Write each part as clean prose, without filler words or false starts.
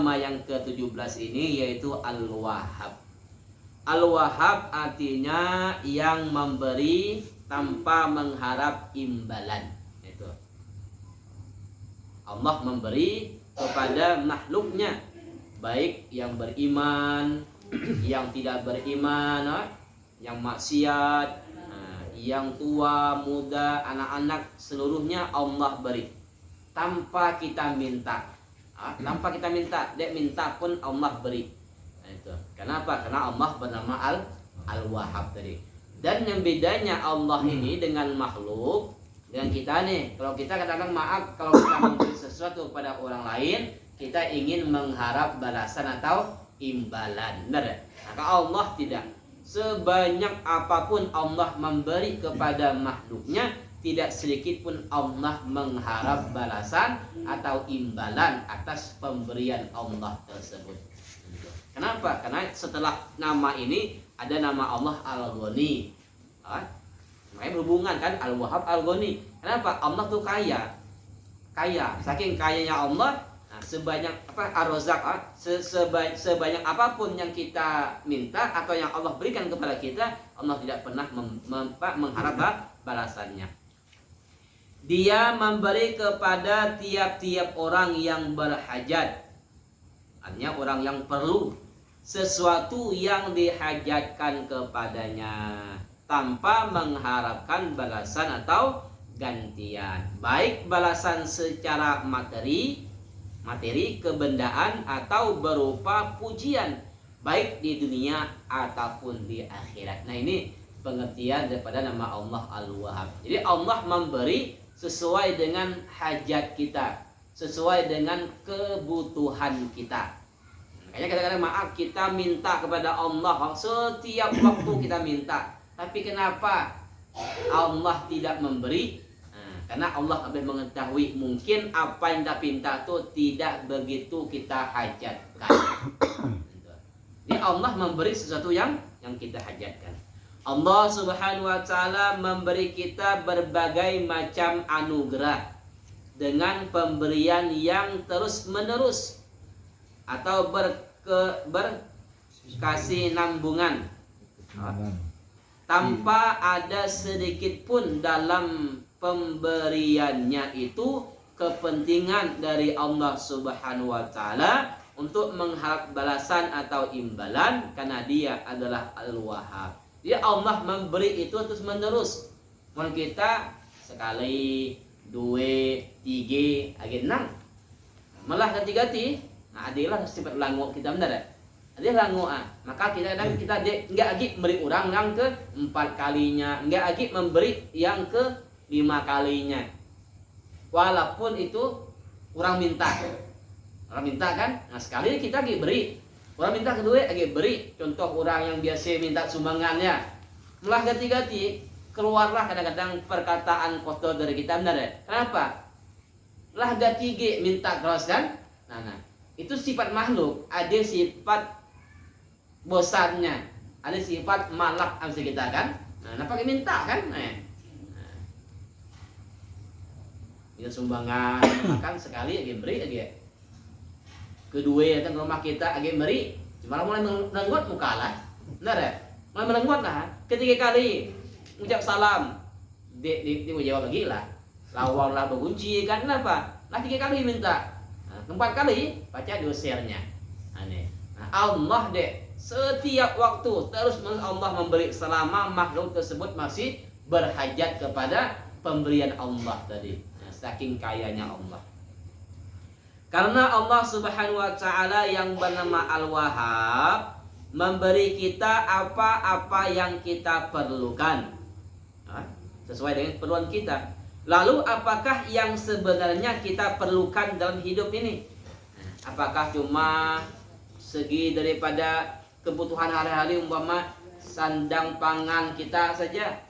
nama yang ke-17 ini yaitu Al-Wahhab. Al-Wahhab artinya yang memberi tanpa mengharap imbalan. Itu. Allah memberi kepada makhluknya, baik yang beriman, yang tidak beriman, yang maksiat, yang tua, muda, anak-anak, seluruhnya Allah beri tanpa kita minta. Tanpa kita minta, dia minta pun Allah beri. Itu. Kenapa? Karena Allah bernama Al-Wahhab tadi. Dan yang bedanya Allah ini dengan makhluk, dengan kita nih, kalau kita kadang-kadang maaf, kalau kita memberi sesuatu kepada orang lain, kita ingin mengharap balasan atau imbalan. Benar? Maka Allah tidak. Sebanyak apapun Allah memberi kepada makhluknya, tidak sedikit pun Allah mengharap balasan atau imbalan atas pemberian Allah tersebut. Kenapa? Karena setelah nama ini ada nama Allah Al-Ghani. Makanya berhubungan kan, Al-Wahhab, Al-Ghani. Kenapa? Allah tuh kaya. Kaya. Saking kayanya Allah, sebanyak Ar-Razzaq, sebanyak apapun yang kita minta atau yang Allah berikan kepada kita, Allah tidak pernah mengharap balasannya. Dia memberi kepada tiap-tiap orang yang berhajat. Artinya orang yang perlu sesuatu yang dihajatkan kepadanya tanpa mengharapkan balasan atau gantian, baik balasan secara materi, kebendaan, atau berupa pujian, baik di dunia ataupun di akhirat. Nah, ini pengertian daripada nama Allah Al-Wahhab. Jadi Allah memberi sesuai dengan hajat kita, sesuai dengan kebutuhan kita. Makanya kadang-kadang maaf, kita minta kepada Allah setiap waktu kita minta, tapi kenapa Allah tidak memberi? Karena Allah lebih mengetahui, mungkin apa yang kita minta itu tidak begitu kita hajatkan. Jadi Allah memberi sesuatu yang kita hajatkan. Allah Subhanahu wa taala memberi kita berbagai macam anugerah dengan pemberian yang terus-menerus atau berkasih nambungan, tanpa ada sedikit pun dalam pemberiannya itu kepentingan dari Allah Subhanahu wa taala untuk mengharap balasan atau imbalan, karena Dia adalah Al-Wahhab. Dia Allah memberi itu terus menerus. Mau kita sekali, dua, tiga, lagi enam, malah ganti-ganti. Nah, adilah sifat langu kita, benar ya? Dia langu, maka kita kadang kita enggak lagi memberi orang yang ke 4 kalinya, enggak lagi memberi yang ke 5 kalinya. Walaupun itu orang minta kan, nah sekali kita lagi beri, orang minta kedua lagi beri. Contoh orang yang biasa minta sumbangannya, malah ganti-ganti, keluarlah kadang-kadang perkataan kotor dari kita, benar ya? Kenapa? Lah ganti minta terus kan? Nah, itu sifat makhluk. Ada sifat bosannya, ada sifat malak amsi kita kan? Nah, pakai minta kan? Kita sumbangan makan sekali lagi beri lagi. Kedua datang ke rumah kita lagi beri, cuma mulai melenggot muka lah, benar ya? Mulai melenggot lah. Ketiga kali ucap salam, dia mau jawab lagi lah, lawang lah berkunci kan? Kenapa? Lah 3 kali minta, 4 kali baca dosernya. Nah, Allah setiap waktu terus Allah memberi selama makhluk tersebut masih berhajat kepada pemberian Allah tadi. Saking kayanya Allah. Karena Allah Subhanahu wa taala yang bernama Al-Wahhab memberi kita apa-apa yang kita perlukan, sesuai dengan keperluan kita. Lalu apakah yang sebenarnya kita perlukan dalam hidup ini? Apakah cuma segi daripada kebutuhan hari-hari, umpama sandang pangan kita saja?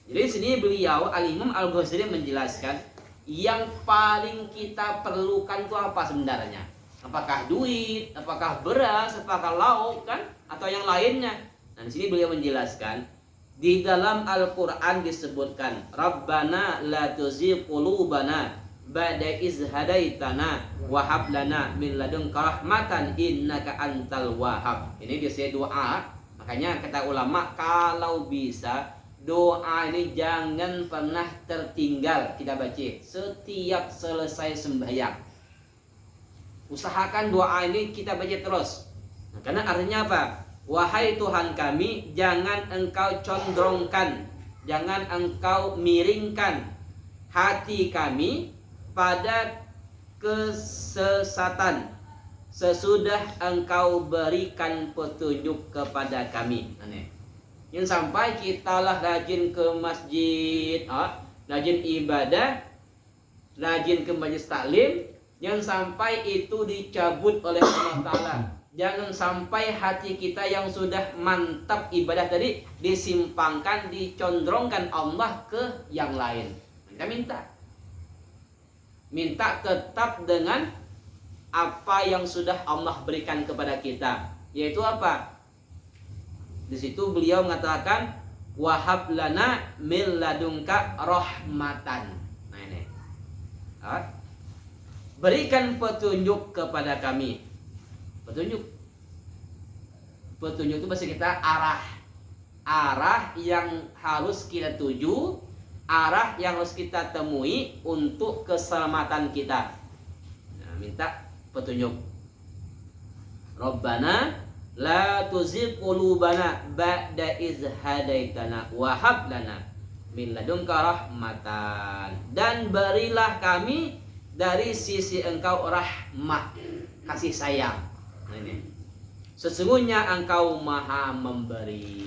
Jadi di sini beliau Al-Imam Al-Ghazali menjelaskan yang paling kita perlukan itu apa sebenarnya? Apakah duit, apakah beras, apakah lauk kan, atau yang lainnya? Nah, di sini beliau menjelaskan di dalam Al-Qur'an disebutkan, Rabbana la tuzigh qulubana ba'da iz hadaitana wa hab lana min ladunka rahmatan innaka antal wahhab. Ini biasanya doa. Makanya kata ulama, kalau bisa doa ini jangan pernah tertinggal kita baca setiap selesai sembahyang. Usahakan doa ini kita baca terus. Nah, karena artinya apa? Wahai Tuhan kami, jangan engkau condrongkan, jangan engkau miringkan hati kami pada kesesatan sesudah engkau berikan petunjuk kepada kami. Yang sampai kita lah rajin ke masjid, rajin ibadah, rajin ke majelis taklim, yang sampai itu dicabut oleh Allah Ta'ala. Jangan sampai hati kita yang sudah mantap ibadah tadi disimpangkan, dicondrongkan Allah ke yang lain. Kita minta tetap dengan apa yang sudah Allah berikan kepada kita, yaitu apa? Di situ beliau mengatakan wahab lana min ladunka rahmatan. Nah ini, berikan petunjuk kepada kami. Petunjuk itu bahasa kita arah yang harus kita tuju, arah yang harus kita temui untuk keselamatan kita. Nah, minta petunjuk. Rabbana la tuzigh qulubana ba'da iz hadaitana wa hab lana min ladunka rahmatan. Dan berilah kami dari sisi engkau rahmat, kasih sayang. Nah, ini. Sesungguhnya engkau maha memberi.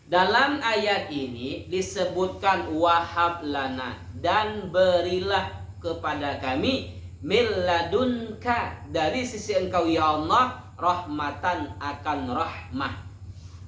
Dalam ayat ini disebutkan wahab lana, dan berilah kepada kami min ladunka, dari sisi engkau ya Allah, rahmatan, akan rahmah,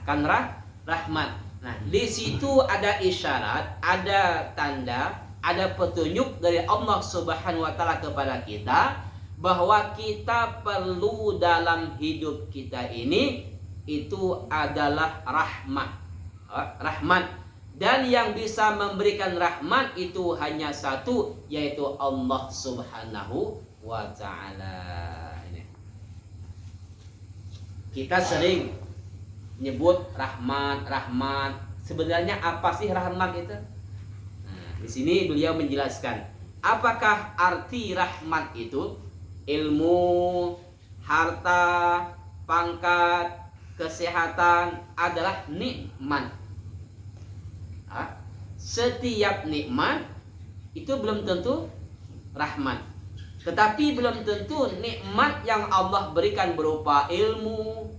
akan rahmat. Nah, di situ ada isyarat, ada tanda, ada petunjuk dari Allah Subhanahu wa taala kepada kita bahwa kita perlu dalam hidup kita ini itu adalah rahmat, dan yang bisa memberikan rahmat itu hanya satu, yaitu Allah Subhanahu wa taala. Kita sering nyebut rahmat. Sebenarnya apa sih rahmat itu? Nah, di sini beliau menjelaskan apakah arti rahmat itu ilmu, harta, pangkat, kesehatan adalah nikmat. Setiap nikmat itu belum tentu rahmat. Tetapi belum tentu nikmat yang Allah berikan berupa ilmu,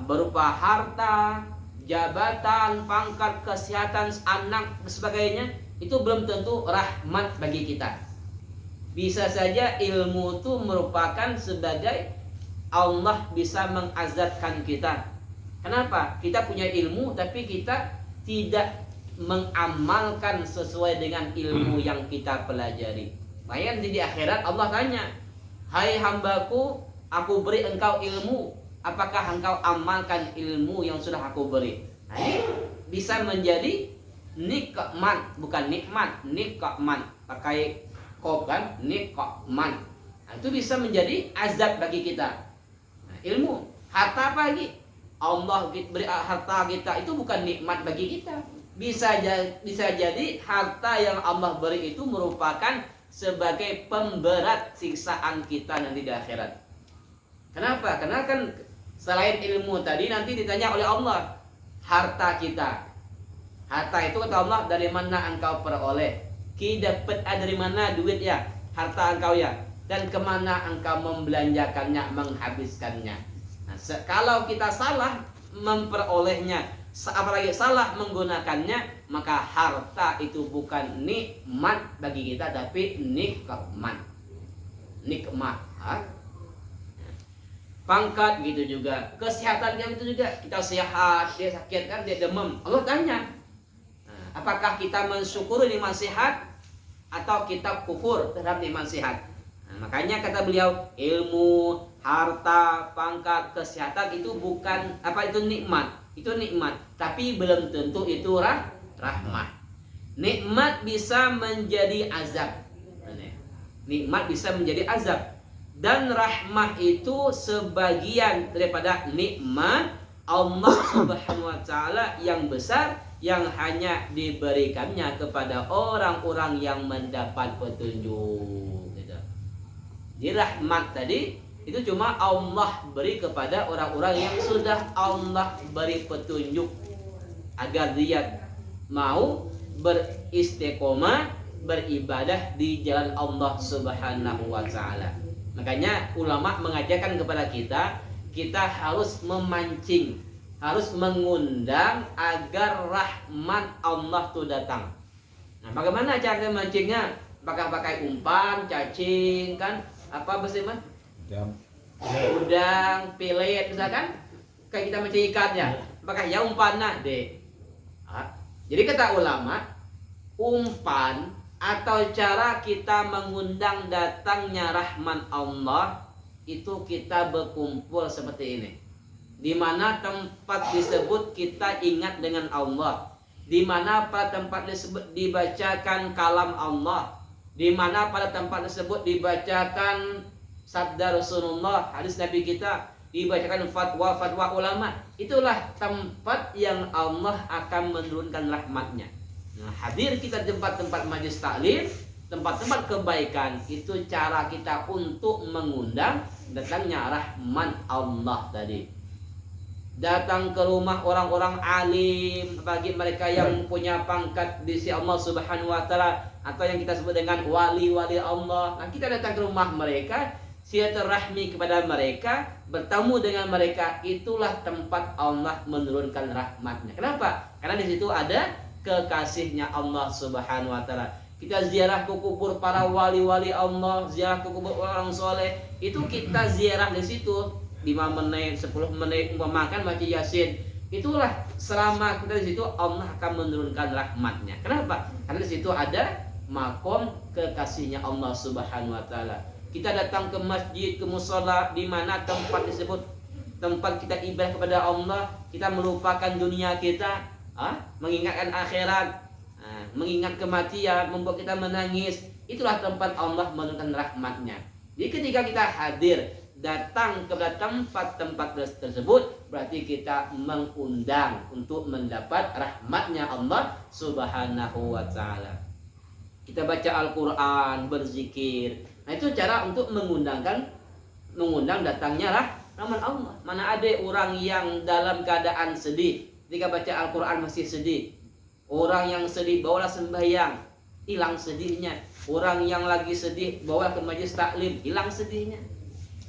berupa harta, jabatan, pangkat, kesehatan, anak, dan sebagainya, itu belum tentu rahmat bagi kita. Bisa saja ilmu itu merupakan sebagai Allah bisa mengazabkan kita. Kenapa? Kita punya ilmu tapi kita tidak mengamalkan sesuai dengan ilmu yang kita pelajari. Makanya di akhirat Allah tanya, hai hambaku, aku beri engkau ilmu, apakah engkau amalkan ilmu yang sudah aku beri? Nah, ini bisa menjadi nikmat, bukan nikmat, nikmat pakai kop kan, nikmat. Nah, itu bisa menjadi azab bagi kita. Nah, ilmu, harta apa lagi? Allah beri harta kita itu bukan nikmat bagi kita. Bisa jadi harta yang Allah beri itu merupakan sebagai pemberat siksaan kita nanti di akhirat. Kenapa? Karena kan selain ilmu tadi nanti ditanya oleh Allah harta kita. Harta itu kata Allah, dari mana engkau peroleh? Ki dapat dari mana duit ya, harta engkau ya, dan kemana engkau membelanjakannya, menghabiskannya. Nah, kalau kita salah memperolehnya, apalagi salah menggunakannya, maka harta itu bukan nikmat bagi kita, tapi nikmat. Pangkat gitu juga, kesehatan gitu juga. Kita sehat, dia sakit kan, dia demam. Allah tanya, apakah kita mensyukuri nikmat sehat atau kita kufur terhadap nikmat sehat? Nah, makanya kata beliau, ilmu, harta, pangkat, kesehatan itu bukan itu nikmat. Itu nikmat, tapi belum tentu itu rahmat. Nikmat bisa menjadi azab. Nikmat bisa menjadi azab. Dan rahmah itu sebagian daripada nikmat Allah Subhanahu wa taala yang besar, yang hanya diberikannya kepada orang-orang yang mendapat petunjuk gitu. Jadi rahmat tadi itu cuma Allah beri kepada orang-orang yang sudah Allah beri petunjuk agar dia mau beristiqomah, beribadah di jalan Allah Subhanahu wa taala. Makanya ulama mengajarkan kepada kita harus memancing, harus mengundang agar rahmat Allah itu datang. Nah, bagaimana cara memancingnya? Apakah pakai umpan, cacing, kan? Apa bahasa udang, pelet misalkan? Kayak kita mancing ikannya. Apakah ya umpannya, deh? Jadi kata ulama, umpan atau cara kita mengundang datangnya rahmat Allah itu kita berkumpul seperti ini, di mana tempat disebut kita ingat dengan Allah, di mana pada tempat disebut dibacakan kalam Allah, di mana pada tempat tersebut dibacakan sabda Rasulullah, hadis Nabi kita, dibacakan fatwa ulama. Itulah tempat yang Allah akan menurunkan rahmatnya. Nah, hadir kita di tempat-tempat majelis taklim, tempat-tempat kebaikan, itu cara kita untuk mengundang datangnya rahmat Allah tadi. Datang ke rumah orang-orang alim, bagi mereka yang punya pangkat di sisi Allah Subhanahu wa taala, atau yang kita sebut dengan wali-wali Allah. Nah, kita datang ke rumah mereka, silaturahmi kepada mereka, bertemu dengan mereka, itulah tempat Allah menurunkan rahmatnya. Kenapa? Karena di situ ada kekasihnya Allah Subhanahu wa taala. Kita ziarah ke kubur para wali-wali Allah, ziarah ke kubur orang soleh, itu kita ziarah di situ 5 menit, 10 menit, makan baca Yasin. Itulah selama kita di situ Allah akan menurunkan rahmatnya. Kenapa? Karena di situ ada makom kekasihnya Allah Subhanahu wa taala. Kita datang ke masjid, ke mushola, di mana tempat disebut tempat kita ibadah kepada Allah, kita melupakan dunia kita, mengingatkan akhirat, mengingat kematian, membuat kita menangis. Itulah tempat Allah menurunkan rahmatnya. Jadi ketika kita hadir, datang kepada tempat-tempat tersebut, berarti kita mengundang untuk mendapat rahmatnya Allah Subhanahu wa taala. Kita baca Al-Quran, berzikir. Nah, itu cara untuk mengundang datangnya rahmat Allah. Mana ada orang yang dalam keadaan sedih, ketika baca Al-Quran masih sedih. Orang yang sedih bawalah sembahyang, hilang sedihnya. Orang yang lagi sedih bawa ke majelis taklim, hilang sedihnya.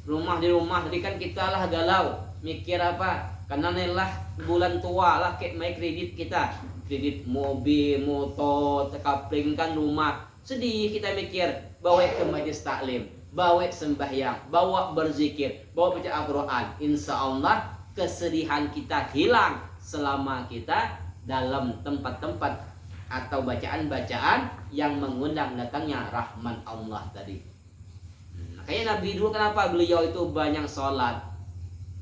Rumah di rumah, jadi kan kita lah galau, mikir apa? Karena nelah bulan tua lah kayak main kredit kita, kredit mobil, motor, kapling kan rumah. Sedih kita mikir, bawa ke majelis taklim, bawa sembahyang, bawa berzikir, bawa baca Al-Quran. Insya Allah kesedihan kita hilang selama kita dalam tempat-tempat atau bacaan-bacaan yang mengundang datangnya rahmat Allah tadi. Makanya Nabi dulu kenapa beliau itu banyak sholat?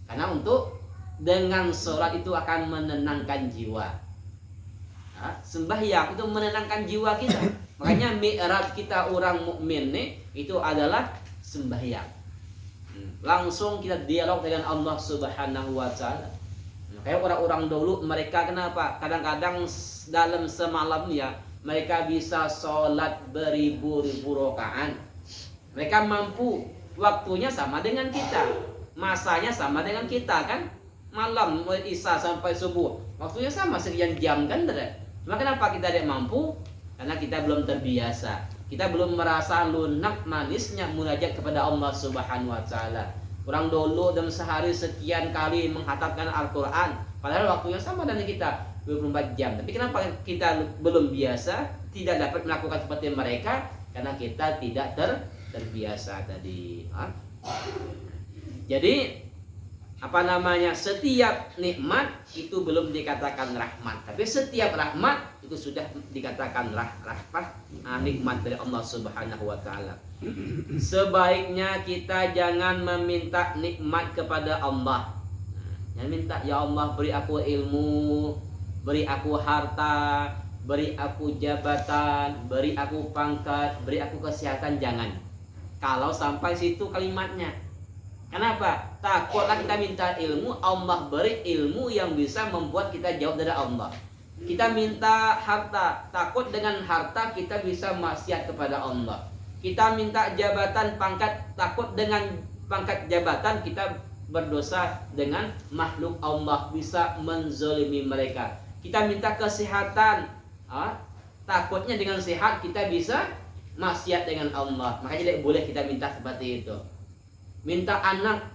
Karena untuk dengan sholat itu akan menenangkan jiwa. Sembahyang itu menenangkan jiwa kita. Makanya mi'raj kita orang mukmin nih itu adalah sembahyang. Langsung kita dialog dengan Allah Subhanahu wa taala. Kayak orang-orang dulu, mereka kenapa? Kadang-kadang dalam semalam ya, mereka bisa sholat beribu-ribu rakaat. Mereka mampu, waktunya sama dengan kita, masanya sama dengan kita kan. Malam mulai isya sampai subuh, waktunya sama sekian jam kan. Cuma kenapa kita tidak mampu? Karena kita belum terbiasa. Kita belum merasa lunak manisnya munajat kepada Allah Subhanahu wa taala. Orang dulu dalam sehari sekian kali menghatamkan Al-Quran, padahal waktunya sama dengan kita 24 jam. Tapi kenapa kita belum biasa, tidak dapat melakukan seperti mereka? Karena kita tidak terbiasa tadi. Jadi setiap nikmat itu belum dikatakan rahmat, tapi setiap rahmat itu sudah dikatakan rahmat, nikmat dari Allah Subhanahu wa taala. Sebaiknya kita jangan meminta nikmat kepada Allah. Jangan minta, ya Allah beri aku ilmu, beri aku harta, beri aku jabatan, beri aku pangkat, beri aku kesehatan, jangan. Kalau sampai situ kalimatnya. Kenapa? Takutlah kita minta ilmu, Allah beri ilmu yang bisa membuat kita jauh dari Allah. Kita minta harta, takut dengan harta kita bisa maksiat kepada Allah. Kita minta jabatan, pangkat, takut dengan pangkat jabatan kita berdosa dengan makhluk Allah, bisa menzolimi mereka. Kita minta kesehatan, takutnya dengan sehat kita bisa maksiat dengan Allah. Makanya tidak boleh kita minta seperti itu. Minta anak,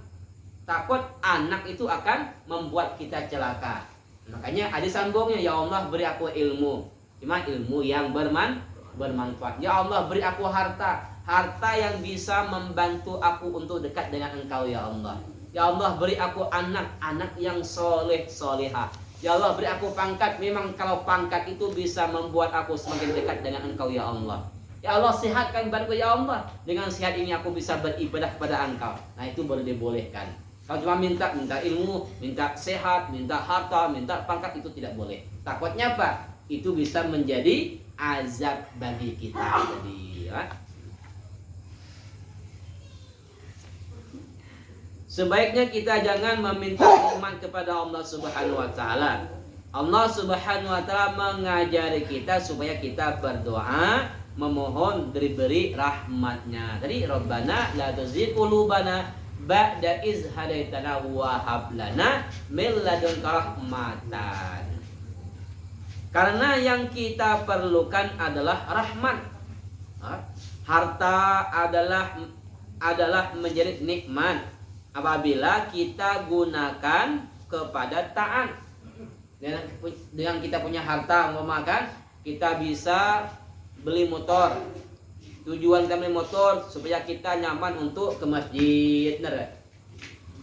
takut anak itu akan membuat kita celaka. Makanya ada sambungnya, ya Allah beri aku ilmu, cuma ilmu yang bermanfaat. Ya Allah beri aku harta, harta yang bisa membantu aku untuk dekat dengan Engkau ya Allah. Ya Allah beri aku anak, anak yang soleh solehah. Ya Allah beri aku pangkat, memang kalau pangkat itu bisa membuat aku semakin dekat dengan Engkau ya Allah. Ya Allah sehatkan badanku ya Allah, dengan sehat ini aku bisa beribadah kepada Engkau. Nah itu boleh dibolehkan. Kalau cuma minta ilmu, minta sehat, minta harta, minta pangkat, itu tidak boleh. Takutnya apa? Itu bisa menjadi azab bagi kita. Jadi, ya. Sebaiknya kita jangan meminta nikmat kepada Allah Subhanahu wa taala. Allah Subhanahu wa taala mengajari kita supaya kita berdoa, memohon diberi rahmatnya. Tadi Rabbana la tuzigh qulubana ba'da iz hadaitana wa hab lana min ladunka rahmatan. Karena yang kita perlukan adalah rahmat. Harta adalah menjadi nikmat apabila kita gunakan kepada taat. Dengan kita punya harta, mau makan, kita bisa beli motor. Tujuan kita beli motor supaya kita nyaman untuk ke masjid, benar.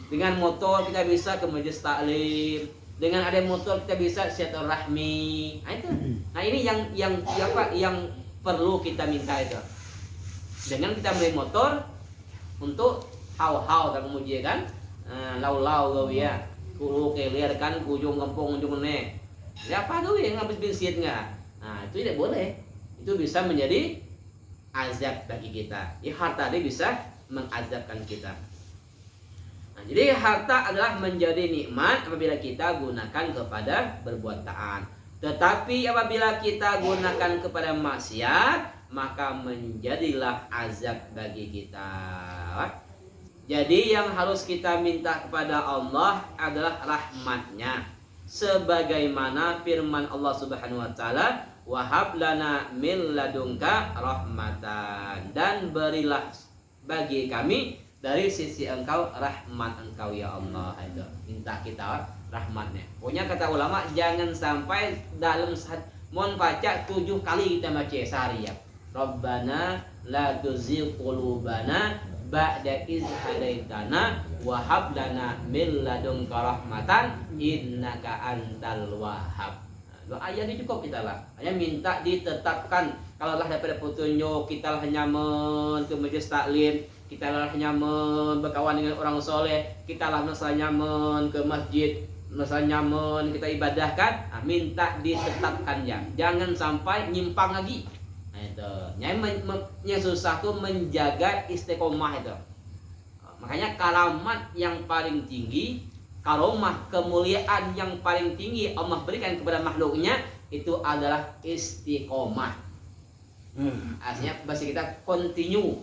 Dengan motor kita bisa ke majelis taklim. Dengan ada motor kita bisa silaturahmi. Nah itu. Nah ini yang perlu kita minta itu. Dengan kita beli motor untuk hau-hau tak kemudian kan, lau-lau gau ya, kulu kelir kan, ujung kampung ujung ne. Ya apa tuh yang habis bensin nggak? Nah itu tidak boleh. Itu bisa menjadi azab bagi kita. Ya, harta ini bisa mengazabkan kita. Nah, jadi harta adalah menjadi nikmat apabila kita gunakan kepada berbuat taat. Tetapi apabila kita gunakan kepada maksiat, maka menjadilah azab bagi kita. Jadi yang harus kita minta kepada Allah adalah rahmatnya. Sebagaimana firman Allah Subhanahu wa taala, wahab lana min ladunka rahmatan, dan berilah bagi kami dari sisi Engkau rahmat Engkau ya Allah. Itu minta kita rahmatnya. Pokoknya kata ulama jangan sampai dalam mohon baca 7 kali kita baca sehari ya. Rabbana la tuzigh qulubana ba'da iz hadaitana wa hab lana min ladunka rahmatan innaka antal wahhab. Doa ini cukup kita lah. Hanya minta ditetapkan. Kalau lah daripada petunjuk, kita lah nyaman ke majelis taklim, kita lah nyaman berkawan dengan orang soleh, kita lah merasa nyaman ke masjid, merasa nyaman kita ibadahkan. Nah, minta ditetapkan ya. Jangan sampai nyimpang lagi. Nah, itu. Yang susah tuh menjaga istiqomah itu. Makanya karamat yang paling tinggi, karomah kemuliaan yang paling tinggi Allah berikan kepada makhluknya itu adalah istiqomah. Artinya bahasa kita continue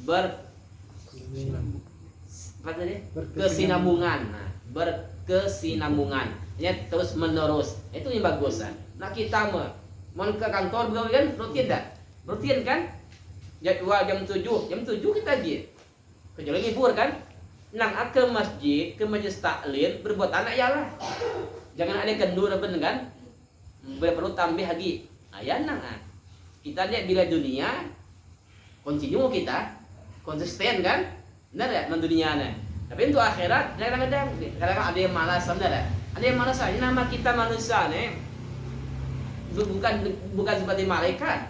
berkesinambungan. Nah, berkesinambungan. Ya, terus menerus. Itu yang bagus. Nah, kita mau ke kantor begawe kan rutin dah. Rutin kan? Jadwal jam 7 kita aja. Kecuali libur kan? Nang ke masjid, ke majelis taklim berbuat anak ya lah. Jangan ada kendur bener kan? Perlu tambah lagi. Ya nang. Kita lihat bila dunia continue kita konsisten kan? Benar ya dunia nih. Tapi untuk akhirat kadang-kadang ada yang malas, benar ya? Ada yang malas aja. Nama kita manusia nih bukan seperti malaikat.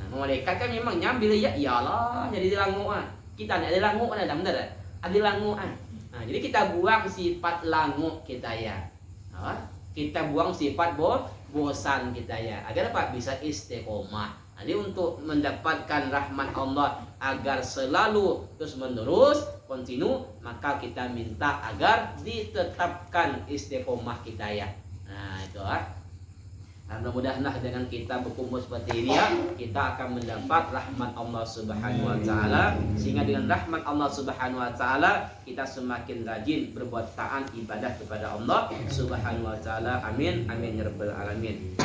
Nah, malaikat kan memang nyambil ya iyalah jadi languan. Kita nih ada languan ada benar ya? Ada languan. Nah, jadi kita buang sifat langu kita ya. Kita buang sifat bosan kita ya, agar apa bisa istiqomah. Jadi untuk mendapatkan rahmat Allah agar selalu terus menerus kontinu, maka kita minta agar ditetapkan istiqomah kita ya. Nah itu mudah-mudahan dengan kita berkumpul seperti ini ya, kita akan mendapat rahmat Allah Subhanahu wa taala, sehingga dengan rahmat Allah Subhanahu wa taala kita semakin rajin berbuat taat ibadah kepada Allah Subhanahu wa taala. Amin amin ya rabbal alamin.